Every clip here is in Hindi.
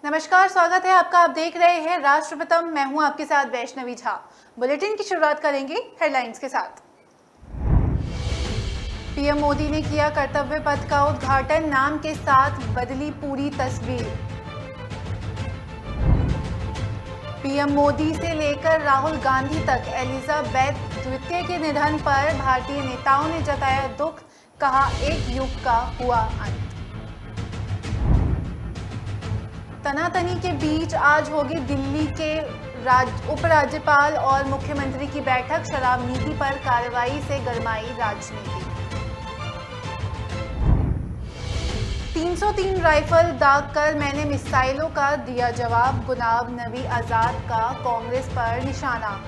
नमस्कार, स्वागत है आपका। आप देख रहे हैं राष्ट्रप्रथम। मैं हूं आपके साथ वैष्णवी झा। बुलेटिन की शुरुआत करेंगे हेडलाइंस के साथ। पीएम मोदी ने किया कर्तव्य पथ का उद्घाटन, नाम के साथ बदली पूरी तस्वीर। पीएम मोदी से लेकर राहुल गांधी तक एलिजाबेथ द्वितीय के निधन पर भारतीय नेताओं ने जताया दुख, कहा एक युग का हुआ अंत। तनातनी के बीच आज होगी दिल्ली के उपराज्यपाल और मुख्यमंत्री की बैठक, शराब नीति पर कार्रवाई से गरमाई राजनीति। 303 राइफल दाग कर मैंने मिसाइलों का दिया जवाब, गुलाम नबी आजाद का कांग्रेस पर निशाना।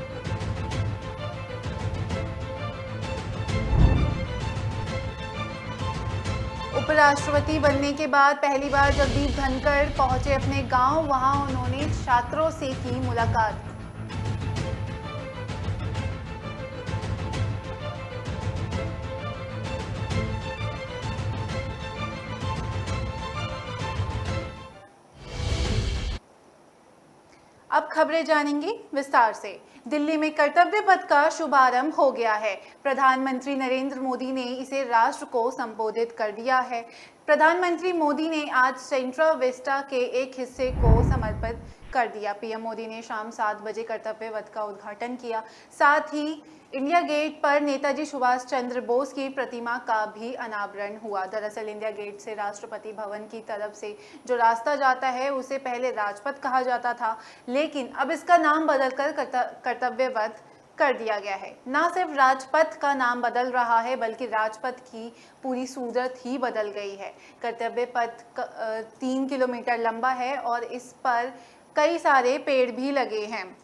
उपराष्ट्रपति बनने के बाद पहली बार जगदीप धनखड़ पहुंचे अपने गांव, वहां उन्होंने छात्रों से की मुलाकात। अब खबरें जानेंगे विस्तार से। दिल्ली में कर्तव्य पथ का शुभारंभ हो गया है। प्रधानमंत्री नरेंद्र मोदी ने इसे राष्ट्र को संबोधित कर दिया है। प्रधानमंत्री मोदी ने आज सेंट्रल विस्टा के एक हिस्से को समर्पित कर दिया। पीएम मोदी ने शाम 7 बजे कर्तव्य पथ का उद्घाटन किया। साथ ही इंडिया गेट पर नेताजी सुभाष चंद्र बोस की प्रतिमा का भी अनावरण हुआ। दरअसल इंडिया गेट से राष्ट्रपति भवन की तरफ से जो रास्ता जाता है उसे पहले राजपथ कहा जाता था, लेकिन अब इसका नाम बदलकर कर्तव्य पथ कर दिया गया है। न सिर्फ राजपथ का नाम बदल रहा है, बल्कि राजपथ की पूरी सूरत ही बदल गई है। कर्तव्य पथ 3 किलोमीटर लंबा है और इस पर कई सारे पेड़ भी लगे हैं।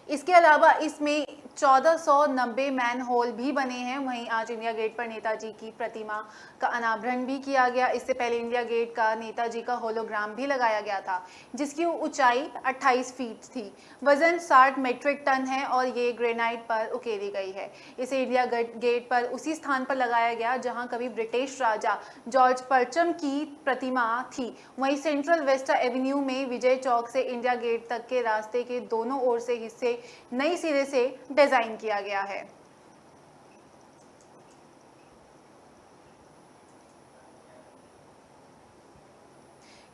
इसके अलावा इसमें 1490 मैन होल भी बने हैं। वहीं आज इंडिया गेट पर नेताजी की प्रतिमा का अनावरण भी किया गया। इससे पहले इंडिया गेट का नेताजी का होलोग्राम भी लगाया गया था, जिसकी ऊंचाई 28 फीट थी। वजन 60 मेट्रिक टन है और ये ग्रेनाइट पर उकेरी गई है। इसे इंडिया गेट पर उसी स्थान पर लगाया गया जहां कभी ब्रिटिश राजा जॉर्ज परचम की प्रतिमा थी। वहीं सेंट्रल वेस्टा एवेन्यू में विजय चौक से इंडिया गेट तक के रास्ते के दोनों ओर से हिस्से नई सिरे से डिजाइन किया गया है।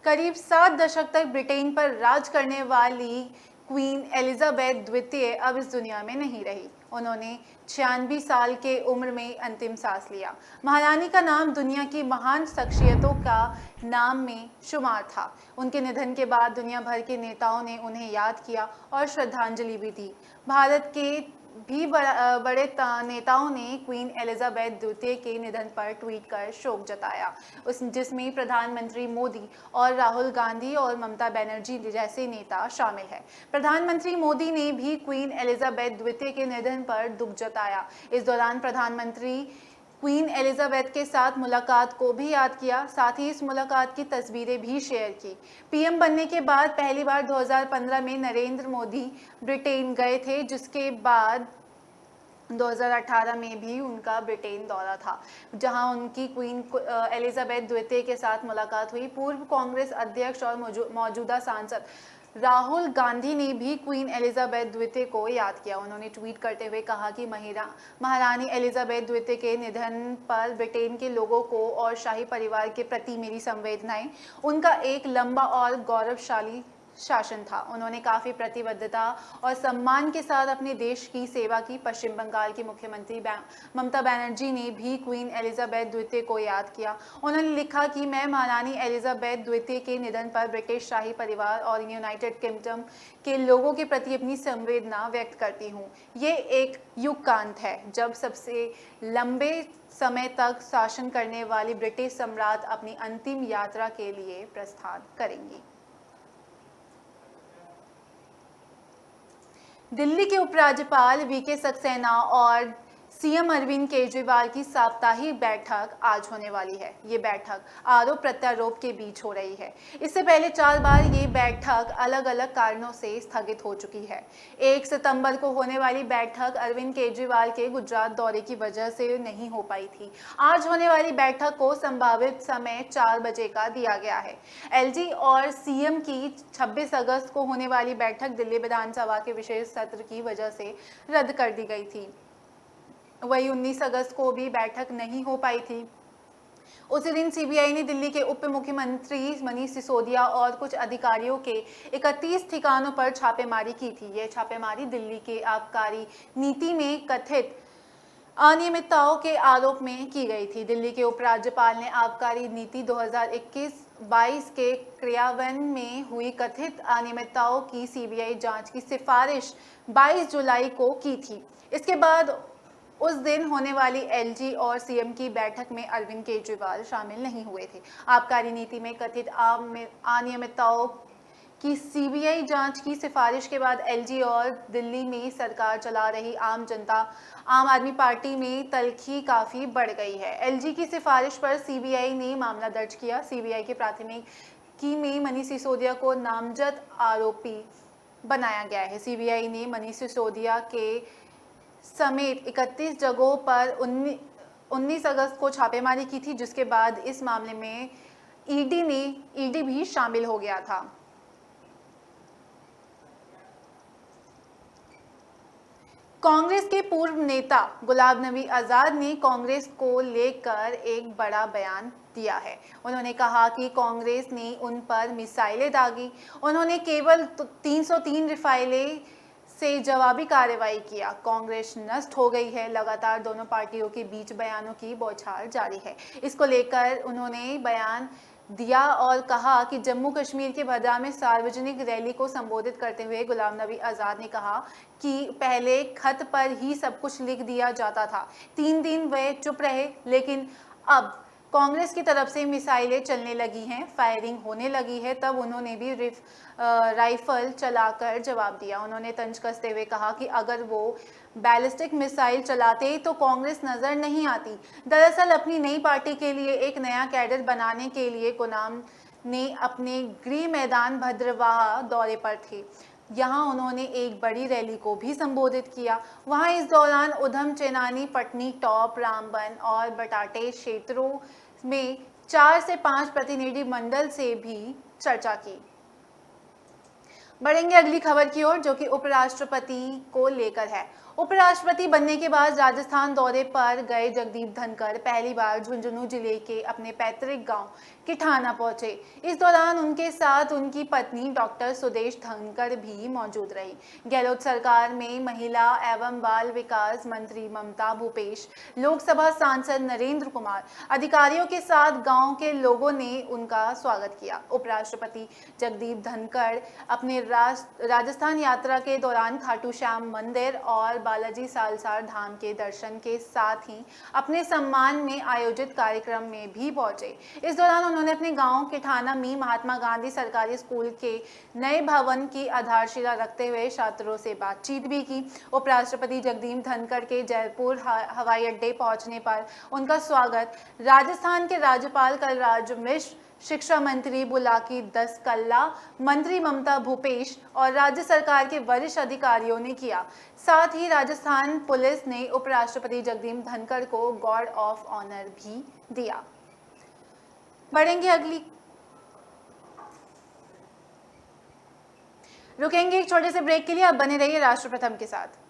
करीब 7 दशक तक ब्रिटेन पर राज करने वाली क्वीन एलिजाबेथ द्वितीय अब इस दुनिया में नहीं रही। उन्होंने 96 साल के उम्र में अंतिम सांस लिया। महारानी का नाम दुनिया की महान शख्सियतों का नाम में शुमार था। उनके निधन के बाद दुनिया भर के नेताओं ने उन्हें याद किया और श्रद्धांजलि भी दी। भारत के भी बड़े नेताओं ने क्वीन एलिजाबेथ द्वितीय के निधन पर ट्वीट कर शोक जताया, जिसमें प्रधानमंत्री मोदी और राहुल गांधी और ममता बनर्जी जैसे नेता शामिल हैं। प्रधानमंत्री मोदी ने भी क्वीन एलिजाबेथ द्वितीय के निधन पर दुख जताया। इस दौरान प्रधानमंत्री क्वीन एलिजाबेथ के साथ मुलाकात को भी याद किया। साथ ही इस मुलाकात की तस्वीरें भी शेयर की। पीएम बनने के बाद पहली बार 2015 में नरेंद्र मोदी ब्रिटेन गए थे, जिसके बाद 2018 में भी उनका ब्रिटेन दौरा था, जहां उनकी क्वीन एलिजाबेथ द्वितीय के साथ मुलाकात हुई। पूर्व कांग्रेस अध्यक्ष और मौजूदा सांसद राहुल गांधी ने भी क्वीन एलिजाबेथ द्वितीय को याद किया। उन्होंने ट्वीट करते हुए कहा कि महारानी एलिजाबेथ द्वितीय के निधन पर ब्रिटेन के लोगों को और शाही परिवार के प्रति मेरी संवेदनाएं। उनका एक लंबा और गौरवशाली शासन था। उन्होंने काफी प्रतिबद्धता और सम्मान के साथ अपने देश की सेवा की। पश्चिम बंगाल की मुख्यमंत्री ममता बनर्जी ने भी क्वीन एलिजाबेथ द्वितीय को याद किया। उन्होंने लिखा कि मैं महारानी एलिजाबेथ द्वितीय के निधन पर ब्रिटिश शाही परिवार और यूनाइटेड किंगडम के लोगों के प्रति अपनी संवेदना व्यक्त करती हूँ। ये एक युग का अंत है जब सबसे लंबे समय तक शासन करने वाली ब्रिटिश सम्राट अपनी अंतिम यात्रा के लिए प्रस्थान करेंगी। दिल्ली के उपराज्यपाल वीके सक्सेना और सीएम अरविंद केजरीवाल की साप्ताहिक बैठक आज होने वाली है। ये बैठक आरोप प्रत्यारोप के बीच हो रही है। इससे पहले 4 बार ये बैठक अलग अलग कारणों से स्थगित हो चुकी है। 1 सितंबर को होने वाली बैठक अरविंद केजरीवाल के गुजरात दौरे की वजह से नहीं हो पाई थी। आज होने वाली बैठक को संभावित समय 4 बजे का दिया गया है। एलजी और सीएम की 26 अगस्त को होने वाली बैठक दिल्ली विधानसभा के विशेष सत्र की वजह से रद्द कर दी गई थी। वही 19 अगस्त को भी बैठक नहीं हो पाई थी। उसी दिन सीबीआई ने दिल्ली के उप मुख्यमंत्री मनीष सिसोदिया और कुछ अधिकारियों के 31 ठिकानों पर छापेमारी की थी। यह छापेमारी दिल्ली के आबकारी नीति में कथित अनियमितताओं के आरोप में की गई थी। दिल्ली के उपराज्यपाल ने आबकारी नीति 2021-22 के क्रियान्वयन में हुई कथित अनियमितताओं की सीबीआई जांच की सिफारिश 22 जुलाई को की थी। इसके बाद उस दिन होने वाली एलजी और सीएम की बैठक में अरविंद केजरीवाल शामिल नहीं हुए थे। आबकारी नीति में कथित अनियमितताओं की सीबीआई जांच की सिफारिश के बाद एलजी और दिल्ली में सरकार चला रही आम आदमी पार्टी में तल्खी काफी बढ़ गई है। एलजी की सिफारिश पर सीबीआई ने मामला दर्ज किया। सीबीआई के प्राथमिकी में मनीष सिसोदिया को नामजद आरोपी बनाया गया है। सीबीआई ने मनीष सिसोदिया के समेत 31 जगहों पर 19 अगस्त को छापेमारी की थी, जिसके बाद इस मामले में ईडी भी शामिल हो गया था। कांग्रेस के पूर्व नेता गुलाम नबी आजाद ने कांग्रेस को लेकर एक बड़ा बयान दिया है। उन्होंने कहा कि कांग्रेस ने उन पर मिसाइलें दागी। उन्होंने केवल 303 रिफाइलें से जवाबी कार्रवाई किया। कांग्रेस नष्ट हो गई है। लगातार दोनों पार्टियों के बीच बयानों की बौछार जारी है। इसको लेकर उन्होंने बयान दिया और कहा कि जम्मू कश्मीर के भद्रा में सार्वजनिक रैली को संबोधित करते हुए गुलाम नबी आजाद ने कहा कि पहले खत पर ही सब कुछ लिख दिया जाता था। 3 दिन वे चुप रहे, लेकिन अब कांग्रेस की तरफ से मिसाइलें चलने लगी हैं, फायरिंग होने लगी है। तब उन्होंने भी राइफल चलाकर जवाब दिया। उन्होंने तंज कसते हुए कहा कि अगर वो बैलिस्टिक मिसाइल चलाते तो कांग्रेस नजर नहीं आती। दरअसल अपनी नई पार्टी के लिए एक नया कैडर बनाने के लिए गुलाम ने अपने गृह मैदान भद्रवाह दौरे पर थे। यहाँ उन्होंने एक बड़ी रैली को भी संबोधित किया। वहाँ इस दौरान उधम चेनानी, पटनी टॉप, रामबन और बटाटे क्षेत्रों में 4 से 5 प्रतिनिधि मंडल से भी चर्चा की। बढ़ेंगे अगली खबर की ओर, जो कि उपराष्ट्रपति को लेकर है। उपराष्ट्रपति बनने के बाद राजस्थान दौरे पर गए जगदीप धनखड़ पहली बार झुंझुनू जिले के अपने पैतृक गांव किठाना पहुंचे। इस दौरान उनके साथ उनकी पत्नी डॉक्टर सुदेश धनखड़ भी मौजूद रही। गहलोत सरकार में महिला एवं बाल विकास मंत्री ममता भूपेश, लोकसभा सांसद नरेंद्र कुमार, अधिकारियों के साथ गांव के लोगों ने उनका स्वागत किया। उपराष्ट्रपति जगदीप धनखड़ अपने राजस्थान यात्रा के दौरान खाटू श्याम मंदिर और बालाजी सालसार धाम के दर्शन के साथ ही अपने सम्मान में आयोजित कार्यक्रम में भी पहुंचे। इस दौरान उन्होंने अपने गांव किठाना में महात्मा गांधी सरकारी स्कूल के नए भवन की आधारशिला रखते हुए छात्रों से बातचीत भी की। उपराष्ट्रपति जगदीप धनखड़ के जयपुर हवाई अड्डे पहुंचने पर उनका स्वागत राजस्थान के राज्यपाल कलराज मिश्र, शिक्षा मंत्री बुलाकी दसकल्ला, मंत्री ममता भूपेश और राज्य सरकार के वरिष्ठ अधिकारियों ने किया। साथ ही राजस्थान पुलिस ने उपराष्ट्रपति जगदीप धनखड़ को गार्ड ऑफ ऑनर भी दिया। बढ़ेंगे अगली, रुकेंगे एक छोटे से ब्रेक के लिए। अब बने रहिए राष्ट्र प्रथम के साथ।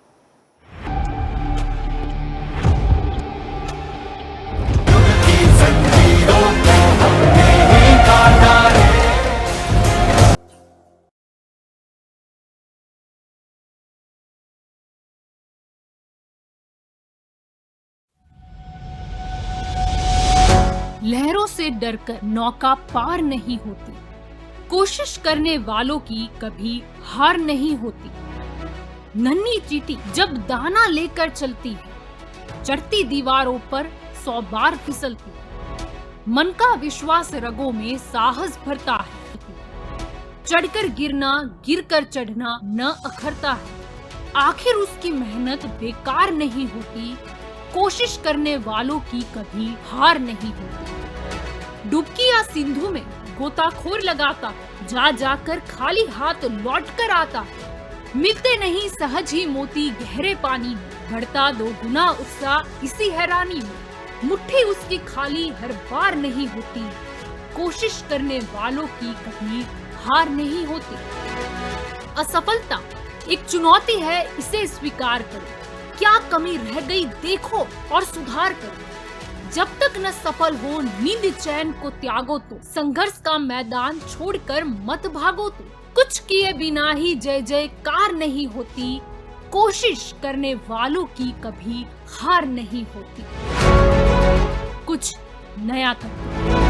लहरों से डरकर नौका पार नहीं होती, कोशिश करने वालों की कभी हार नहीं होती। नन्ही चींटी जब दाना लेकर चलती है, चढ़ती दीवारों पर 100 बार फिसलती है। मन का विश्वास रगों में साहस भरता है। चढ़कर गिरना, गिरकर चढ़ना न अखरता है। आखिर उसकी मेहनत बेकार नहीं होती, कोशिश करने वालों की कभी हार नहीं होती। डुबकी या सिंधु में गोताखोर लगाता, जा जाकर खाली हाथ लौट कर आता। मिलते नहीं सहज ही मोती गहरे पानी में, बढ़ता 2 गुना उत्साह इसी हैरानी में। मुट्ठी उसकी खाली हर बार नहीं होती, कोशिश करने वालों की कभी हार नहीं होती। असफलता एक चुनौती है, इसे स्वीकार करो। क्या कमी रह गई देखो और सुधार करो। जब तक न सफल हो नींद चैन को त्यागो तो, संघर्ष का मैदान छोड़कर मत भागो तो। कुछ किए बिना ही जय जयकार नहीं होती, कोशिश करने वालों की कभी हार नहीं होती। कुछ नया करो।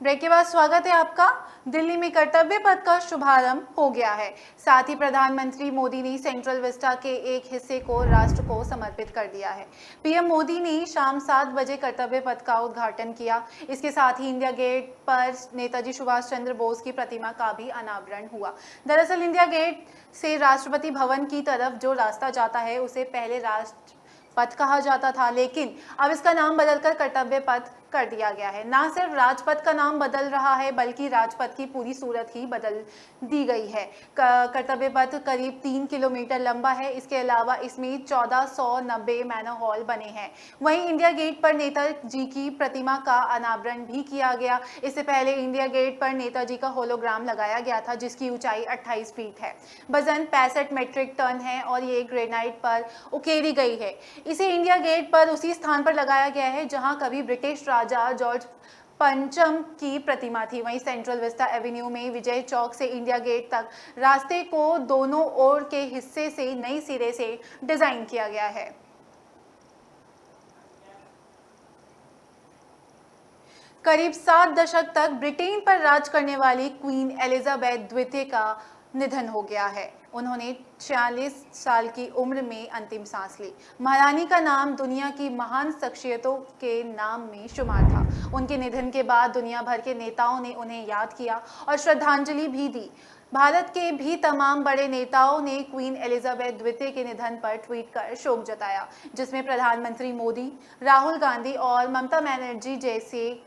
ब्रेक के बाद स्वागत है आपका। दिल्ली में कर्तव्य पथ का शुभारंभ हो गया है। साथ ही प्रधानमंत्री मोदी ने सेंट्रल विस्टा के एक हिस्से को राष्ट्र को समर्पित कर दिया है। पीएम मोदी ने शाम 7 बजे कर्तव्य पथ का उद्घाटन किया। इसके साथ ही इंडिया गेट पर नेताजी सुभाष चंद्र बोस की प्रतिमा का भी अनावरण हुआ। दरअसल इंडिया गेट से राष्ट्रपति भवन की तरफ जो रास्ता जाता है उसे पहले राष्ट्र पथ कहा जाता था, लेकिन अब इसका नाम बदलकर कर्तव्य पथ कर दिया गया है। ना सिर्फ राजपथ का नाम बदल रहा है, बल्कि राजपथ की पूरी सूरत ही बदल दी गई है। कर्तव्य पथ करीब 3 किलोमीटर लंबा है। इसके अलावा इसमें 1490 मैनर हॉल बने हैं। वहीं इंडिया गेट पर नेताजी की प्रतिमा का अनावरण भी किया गया। इससे पहले इंडिया गेट पर नेताजी का होलोग्राम लगाया गया था, जिसकी ऊंचाई 28 फीट है। वजन 65 मेट्रिक टन है और ये ग्रेनाइट पर उकेरी गई है। इसे इंडिया गेट पर उसी स्थान पर लगाया गया है जहां कभी ब्रिटिश राजा जॉर्ज पंचम की प्रतिमा थी। वहीं सेंट्रल विस्टा एवेन्यू में विजय चौक से इंडिया गेट तक रास्ते को दोनों ओर के हिस्से से नई सिरे से डिजाइन किया गया है। करीब 7 दशक तक ब्रिटेन पर राज करने वाली क्वीन एलिजाबेथ द्वितीय का निधन हो गया है। उन्होंने 46 साल की उम्र में अंतिम सांस ली। महारानी का नाम दुनिया की महान शख्सियतों के नाम में शुमार था। उनके निधन के बाद दुनिया भर के नेताओं ने उन्हें याद किया और श्रद्धांजलि भी दी। भारत के भी तमाम बड़े नेताओं ने क्वीन एलिजाबेथ द्वितीय के निधन पर ट्वीट कर शोक जताया, जिसमें प्रधानमंत्री मोदी, राहुल गांधी और ममता बनर्जी जैसे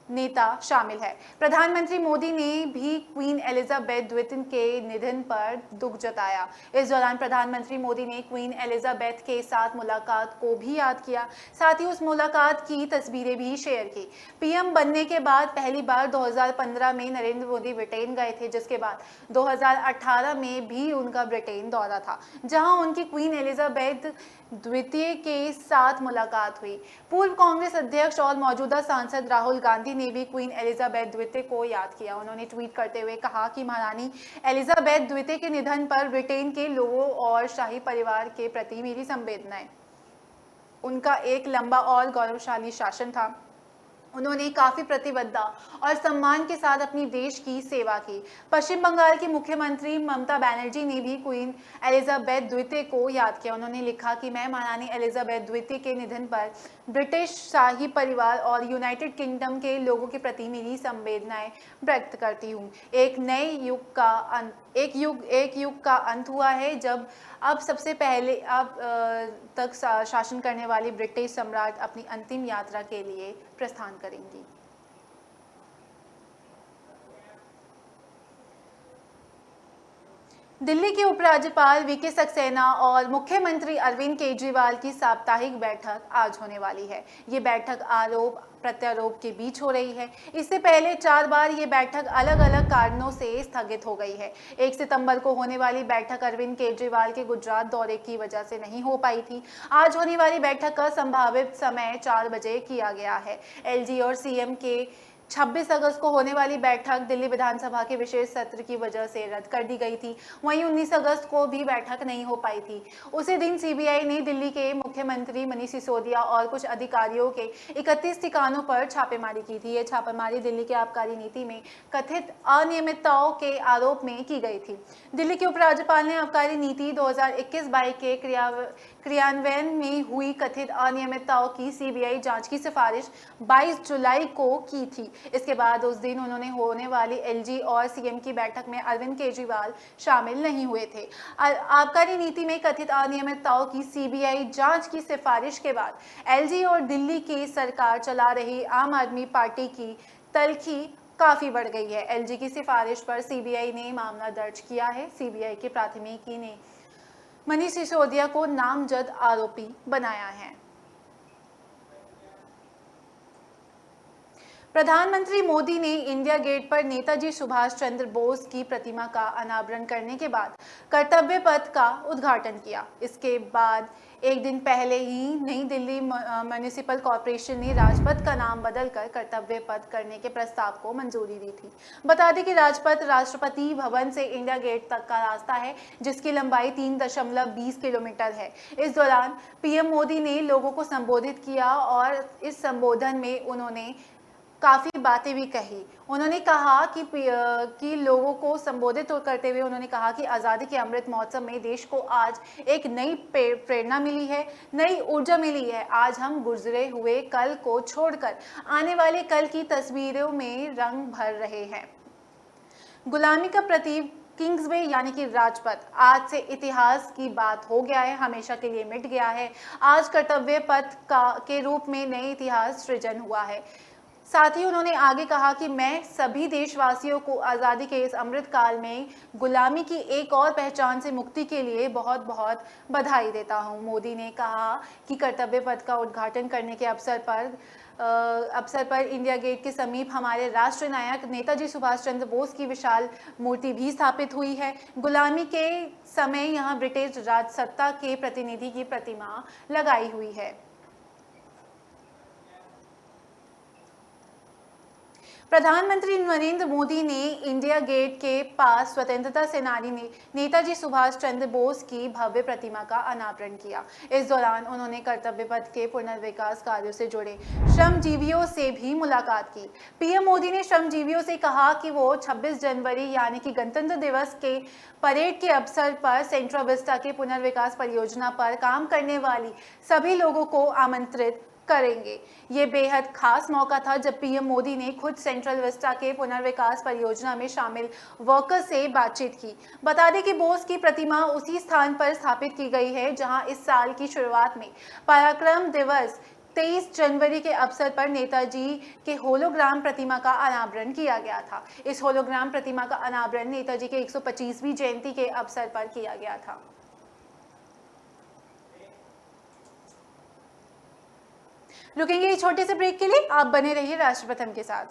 नेता शामिल है। प्रधानमंत्री मोदी ने भी क्वीन एलिजाबेथ द्वितीय के निधन पर दुख जताया। इस दौरान प्रधानमंत्री मोदी ने क्वीन एलिजाबेथ के साथ मुलाकात को भी याद किया। साथ ही उस मुलाकात की तस्वीरें भी शेयर की। पीएम बनने के बाद पहली बार 2015 में नरेंद्र मोदी ब्रिटेन गए थे, जिसके बाद 2018 में भी उनका ब्रिटेन दौरा था, जहां उनकी क्वीन एलिजाबेथ द्वितीय के साथ मुलाकात हुई। पूर्व कांग्रेस अध्यक्ष और मौजूदा सांसद राहुल गांधी ने भी क्वीन एलिजाबेथ द्वितीय को याद किया। उन्होंने ट्वीट करते हुए कहा कि महारानी एलिजाबेथ द्वितीय के निधन पर ब्रिटेन के लोगों और शाही परिवार के प्रति मेरी संवेदनाएं। उनका एक लंबा और गौरवशाली शासन था। उन्होंने काफी प्रतिबद्धता और सम्मान के साथ अपनी देश की सेवा की। पश्चिम बंगाल की मुख्यमंत्री ममता बनर्जी ने भी क्वीन एलिजाबेथ द्वितीय को याद किया। उन्होंने लिखा कि मैं महारानी एलिजाबेथ द्वितीय के निधन पर ब्रिटिश शाही परिवार और यूनाइटेड किंगडम के लोगों के प्रति मेरी संवेदनाएं व्यक्त करती हूँ। एक युग का अंत हुआ है, जब अब सबसे पहले अब तक शासन करने वाली ब्रिटिश सम्राट अपनी अंतिम यात्रा के लिए प्रस्थान करेंगी। दिल्ली के उपराज्यपाल वीके सक्सेना और मुख्यमंत्री अरविंद केजरीवाल की साप्ताहिक बैठक आज होने वाली है। ये बैठक आरोप प्रत्यारोप के बीच हो रही है। इससे पहले 4 बार ये बैठक अलग अलग कारणों से स्थगित हो गई है। 1 सितंबर को होने वाली बैठक अरविंद केजरीवाल के गुजरात दौरे की वजह से नहीं हो पाई थी। आज होने वाली बैठक का संभावित समय 4 बजे किया गया है। एलजी और सीएम के 26 अगस्त को होने वाली बैठक दिल्ली विधानसभा के विशेष सत्र की वजह से रद्द कर दी गई थी। वहीं 19 अगस्त को भी बैठक नहीं हो पाई थी। उसी दिन सीबीआई ने दिल्ली के मुख्यमंत्री मनीष सिसोदिया और कुछ अधिकारियों के 31 ठिकानों पर छापेमारी की थी। ये छापेमारी दिल्ली की आबकारी नीति में कथित अनियमितताओं के आरोप में की गई थी। दिल्ली के उपराज्यपाल ने आबकारी नीति 2021-22 के क्रियान्वयन में हुई कथित अनियमितताओं की सीबीआई जांच की सिफारिश 22 जुलाई को की थी। इसके बाद उस दिन उन्होंने होने वाली एलजी और सीएम की बैठक में अरविंद केजरीवाल शामिल नहीं हुए थे। आबकारी नीति में कथित अनियमितताओं की सीबीआई जांच की सिफारिश के बाद एलजी और दिल्ली की सरकार चला रही आम आदमी पार्टी की तल्खी काफी बढ़ गई है। एलजी की सिफारिश पर सीबीआई ने मामला दर्ज किया है। सीबीआई की प्राथमिकी ने मनीष सिसोदिया को नामजद आरोपी बनाया है। प्रधानमंत्री मोदी ने इंडिया गेट पर नेताजी सुभाष चंद्र बोस की प्रतिमा का अनावरण करने के बाद कर्तव्य पथ का उद्घाटन किया। इसके बाद एक दिन पहले ही नई दिल्ली म्युनिसिपल कॉरपोरेशन ने राजपथ का नाम बदलकर कर्तव्य पथ करने के प्रस्ताव को मंजूरी दी थी। बता दें कि राजपथ राष्ट्रपति भवन से इंडिया गेट तक का रास्ता है, जिसकी लंबाई 3.20 किलोमीटर है। इस दौरान पीएम मोदी ने लोगों को संबोधित किया और इस संबोधन में उन्होंने काफ़ी बातें भी कही। उन्होंने कहा कि लोगों को संबोधित करते हुए उन्होंने कहा कि आज़ादी के अमृत महोत्सव में देश को आज एक नई प्रेरणा मिली है, नई ऊर्जा मिली है। आज हम गुजरे हुए कल को छोड़कर आने वाले कल की तस्वीरों में रंग भर रहे हैं। गुलामी का प्रतीक किंग्सवे यानी कि राजपथ आज से इतिहास की बात हो गया है, हमेशा के लिए मिट गया है। आज कर्तव्य पथ के रूप में नए इतिहास सृजन हुआ है। साथ ही उन्होंने आगे कहा कि मैं सभी देशवासियों को आज़ादी के इस अमृत काल में गुलामी की एक और पहचान से मुक्ति के लिए बहुत बहुत बधाई देता हूं। मोदी ने कहा कि कर्तव्य पथ का उद्घाटन करने के अवसर पर इंडिया गेट के समीप हमारे राष्ट्र नायक नेताजी सुभाष चंद्र बोस की विशाल मूर्ति भी स्थापित हुई है। गुलामी के समय यहाँ ब्रिटिश राज सत्ता के प्रतिनिधि की प्रतिमा लगाई हुई है। प्रधानमंत्री नरेंद्र मोदी ने इंडिया गेट के पास स्वतंत्रता सेनानी नेताजी सुभाष चंद्र बोस की भव्य प्रतिमा का अनावरण किया। इस दौरान उन्होंने कर्तव्य पथ के पुनर्विकास कार्यों से जुड़े श्रमजीवियों से भी मुलाकात की। पीएम मोदी ने श्रमजीवियों से कहा कि वो 26 जनवरी यानी कि गणतंत्र दिवस के परेड के अवसर पर सेंट्रल विस्टा के पुनर्विकास परियोजना पर काम करने वाली सभी लोगों को आमंत्रित करेंगे। ये बेहद खास मौका था जब पीएम मोदी ने खुद सेंट्रल विस्टा के पुनर्विकास परियोजना में शामिल वर्कर्स से बातचीत की। बता दें कि बोस की प्रतिमा उसी स्थान पर स्थापित की गई है जहां इस साल की शुरुआत में पराक्रम दिवस 23 जनवरी के अवसर पर नेताजी के होलोग्राम प्रतिमा का अनावरण किया गया था। इस होलोग्राम प्रतिमा का अनावरण नेताजी के 125वीं जयंती के अवसर पर किया गया था। रुकेंगे इस छोटे से ब्रेक के लिए, आप बने रहिए राष्ट्रप्रथम के साथ।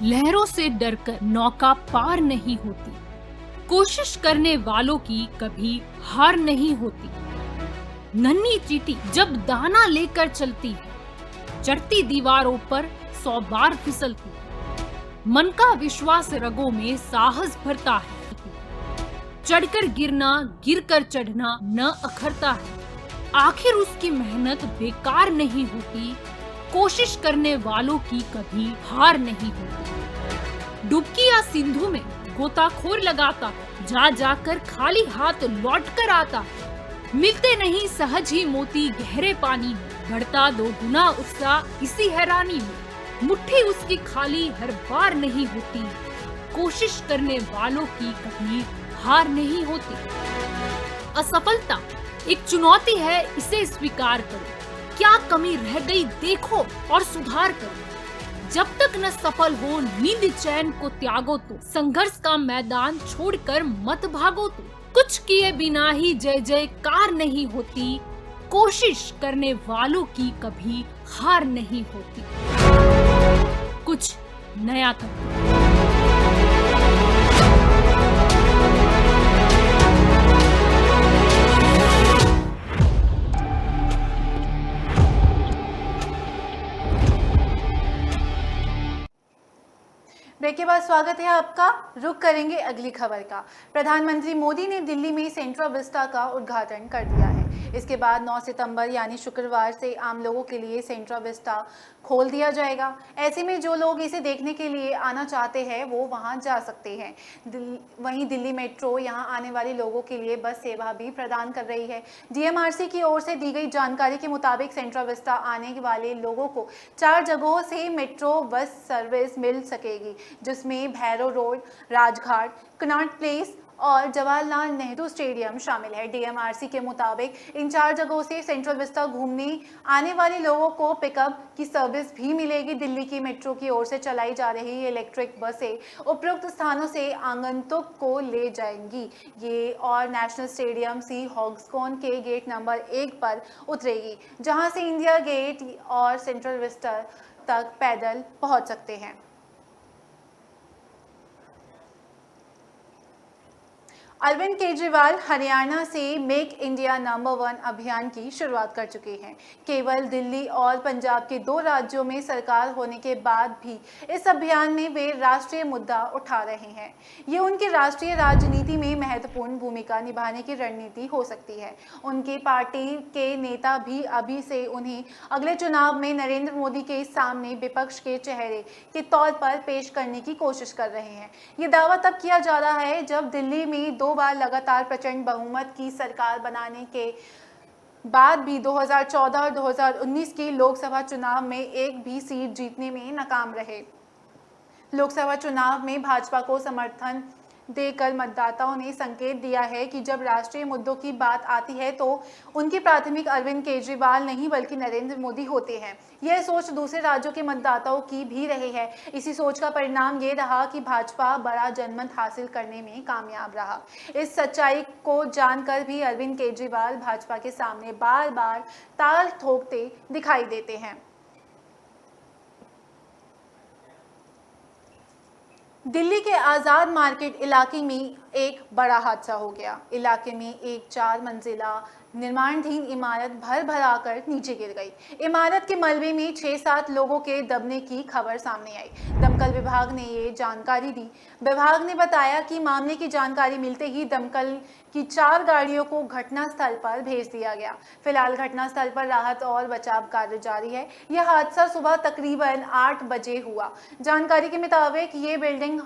लहरों से डरकर नौका पार नहीं होती, कोशिश करने वालों की कभी हार नहीं होती। नन्ही चींटी जब दाना लेकर चलती है, चढ़ती दीवारों पर 100 बार फिसलती। मन का विश्वास रगों में साहस भरता है, चढ़कर गिरना गिरकर चढ़ना न अखरता है। आखिर उसकी मेहनत बेकार नहीं होती, कोशिश करने वालों की कभी हार नहीं होती। डुबकी या सिंधु में गोताखोर लगाता, जा जाकर खाली हाथ लौट कर आता। मिलते नहीं सहज ही मोती गहरे पानी में, बढ़ता 2 गुना उत्साह इसी हैरानी में। मुट्ठी उसकी खाली हर बार नहीं होती, कोशिश करने वालों की कभी हार नहीं होती। असफलता एक चुनौती है, इसे स्वीकार करो। क्या कमी रह गई देखो और सुधार करो। जब तक न सफल हो नींद चैन को त्यागो तो, संघर्ष का मैदान छोड़कर मत भागो तो। कुछ किए बिना ही जय जयकार नहीं होती, कोशिश करने वालों की कभी हार नहीं होती। कुछ नया करो। ब्रेक के बाद स्वागत है आपका। रुक करेंगे अगली खबर का। प्रधानमंत्री मोदी ने दिल्ली में सेंट्रा विस्टा का उद्घाटन कर दिया है। इसके बाद 9 सितंबर यानी शुक्रवार से आम लोगों के लिए सेंट्रा विस्टा खोल दिया जाएगा। ऐसे में जो लोग इसे देखने के लिए आना चाहते हैं वो वहां जा सकते हैं। वहीं दिल्ली मेट्रो यहां आने वाले लोगों के लिए बस सेवा भी प्रदान कर रही है। डीएमआरसी की ओर से दी गई जानकारी के मुताबिक सेंट्रा विस्टा आने वाले लोगों को 4 जगहों से मेट्रो बस सर्विस मिल सकेगी, जिसमें Bhairav road, Rajghat, Connaught place और जवाहरलाल नेहरू स्टेडियम शामिल है। डीएमआरसी के मुताबिक इन 4 जगहों से सेंट्रल विस्टा घूमने आने वाले लोगों को पिकअप की सर्विस भी मिलेगी। दिल्ली की मेट्रो की ओर से चलाई जा रही इलेक्ट्रिक बसें उपरोक्त स्थानों से आगंतुक को ले जाएंगी। ये और नेशनल स्टेडियम सी हॉग्सकॉन के गेट नंबर 1 पर उतरेगी, जहां से इंडिया गेट और सेंट्रल विस्टा तक पैदल पहुंच सकते हैं। अरविंद केजरीवाल हरियाणा से मेक इंडिया नंबर 1 अभियान की शुरुआत कर चुके हैं। केवल दिल्ली और पंजाब के 2 राज्यों में सरकार होने के बाद भी इस अभियान में वे राष्ट्रीय मुद्दा उठा रहे हैं। ये उनकी राष्ट्रीय राजनीति में महत्वपूर्ण भूमिका निभाने की रणनीति हो सकती है। उनकी पार्टी के नेता भी अभी से उन्हें अगले चुनाव में नरेंद्र मोदी के सामने विपक्ष के चेहरे के तौर पर पेश करने की कोशिश कर रहे हैं। ये दावा तब किया जा रहा है जब दिल्ली में 2 बार लगातार प्रचंड बहुमत की सरकार बनाने के बाद भी 2014 और 2019 के लोकसभा चुनाव में एक भी सीट जीतने में नाकाम रहे। लोकसभा चुनाव में भाजपा को समर्थन देकर मतदाताओं ने संकेत दिया है कि जब राष्ट्रीय मुद्दों की बात आती है तो उनकी प्राथमिक अरविंद केजरीवाल नहीं बल्कि नरेंद्र मोदी होते हैं। यह सोच दूसरे राज्यों के मतदाताओं की भी रही है। इसी सोच का परिणाम ये रहा कि भाजपा बड़ा जनमत हासिल करने में कामयाब रहा। इस सच्चाई को जानकर भी अरविंद केजरीवाल भाजपा के सामने बार बार ताल ठोकते दिखाई देते हैं। दिल्ली के आज़ाद मार्केट इलाके में एक बड़ा हादसा हो गया। इलाके में एक 4 मंजिला निर्माणाधीन इमारत भर कर नीचे गिर गई। इमारत के मलबे में 6-7 लोगों के दबने की खबर सामने आई। दमकल विभाग ने ये जानकारी दी। विभाग ने बताया कि मामले की जानकारी मिलते ही दमकल की 4 गाड़ियों को घटनास्थल पर भेज दिया गया। फिलहाल घटनास्थल पर राहत और बचाव कार्य जारी है। यह हादसा सुबह तकरीबन 8 बजे हुआ। जानकारी के मुताबिक ये बिल्डिंग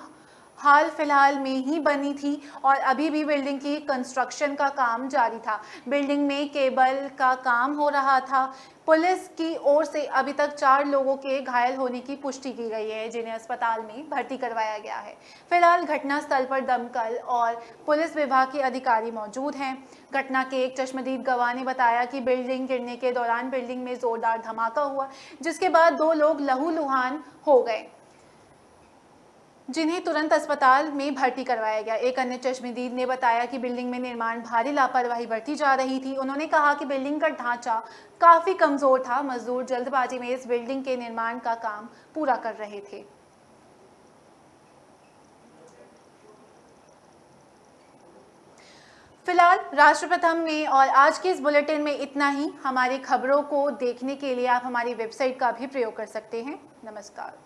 हाल फिलहाल में ही बनी थी और अभी भी बिल्डिंग की कंस्ट्रक्शन का काम जारी था। बिल्डिंग में केबल का काम हो रहा था। पुलिस की ओर से अभी तक 4 लोगों के घायल होने की पुष्टि की गई है, जिन्हें अस्पताल में भर्ती करवाया गया है। फिलहाल घटनास्थल पर दमकल और पुलिस विभाग के अधिकारी मौजूद हैं। घटना के एक चश्मदीद गवाह ने बताया कि बिल्डिंग गिरने के दौरान बिल्डिंग में जोरदार धमाका हुआ, जिसके बाद 2 लोग लहूलुहान हो गए, जिन्हें तुरंत अस्पताल में भर्ती करवाया गया। एक अन्य चश्मदीद ने बताया कि बिल्डिंग में निर्माण भारी लापरवाही बरती जा रही थी। उन्होंने कहा कि बिल्डिंग का ढांचा काफी कमजोर था। मजदूर जल्दबाजी में इस बिल्डिंग के निर्माण का काम पूरा कर रहे थे। फिलहाल राष्ट्रप्रथम में और आज के इस बुलेटिन में इतना ही। हमारी खबरों को देखने के लिए आप हमारी वेबसाइट का भी प्रयोग कर सकते हैं। नमस्कार।